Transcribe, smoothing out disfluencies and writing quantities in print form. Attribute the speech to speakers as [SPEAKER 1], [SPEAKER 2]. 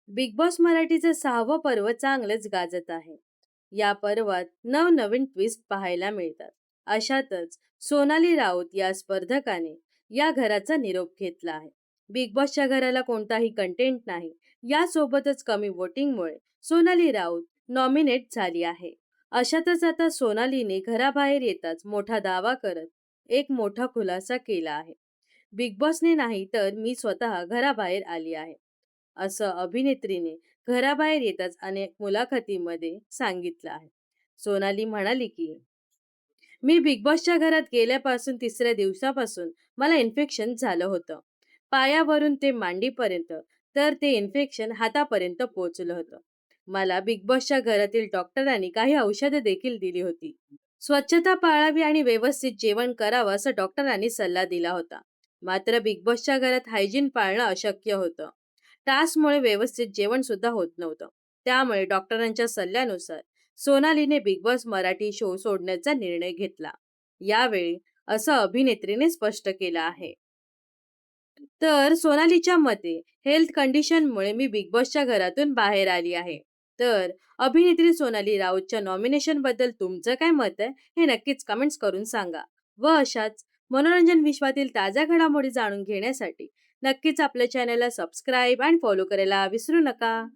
[SPEAKER 1] Big boss मराठीचं 6वं पर्व चांगलंच गाजत आहे. या पर्वात नवनवीन ट्विस्ट पाहायला मिळतात. अशातच सोनाली राऊत या स्पर्धकाने या घराचा निरोप घेतला आहे. बिग बॉसच्या घराला कोणताही कंटेंट नाही. यासोबतच कमी वोटिंगमुळे सोनाली राऊत नॉमिनेट झाली आहे. अशातच आता सोनालीने घराबाहेर येताच मोठा दावा करत एक मोठा खुलासा केला आहे. बिग बॉसने नाही तर मी स्वतः घराबाहेर आली आहे, असं अभिनेत्रीने घराबाहेर येताच अनेक मुलाखतीमध्ये सांगितलं आहे. सोनाली म्हणाली की मी बिग बॉसच्या घरात गेल्यापासून तिसऱ्या दिवसापासून मला इन्फेक्शन झालं होतं. पायावरून ते मांडीपर्यंत, तर ते इन्फेक्शन हातापर्यंत पोहोचलं होतं. मला बिग बॉसच्या घरातील डॉक्टरांनी काही औषधं देखील दिली होती. स्वच्छता पाळावी आणि व्यवस्थित जेवण करावं असं डॉक्टरांनी सल्ला दिला होता. मात्र बिग बॉसच्या घरात हायजीन पाळणं अशक्य होतं. टास्कमुळे व्यवस्थित जेवण सुद्धा होत नव्हतं. त्यामुळे डॉक्टरांच्या सल्ल्यानुसार सोनालीने बिग बॉस मराठी शो सोडण्याचा निर्णय घेतला. यावेळी असं अभिनेत्रीने स्पष्ट केलं आहे. तर सोनालीच्या मते हेल्थ कंडिशनमुळे मी बिग बॉसच्या घरातून बाहेर आली आहे. तर अभिनेत्री सोनाली राऊतच्या नॉमिनेशन बद्दल तुमचं काय मत आहे हे नक्कीच कमेंट्स करून सांगा. व अशाच मनोरंजन विश्वातील ताज्या घडामोडी जाणून घेण्यासाठी नक्कीच आपल्या चॅनलला सबस्क्राईब आणि फॉलो करायला विसरू नका.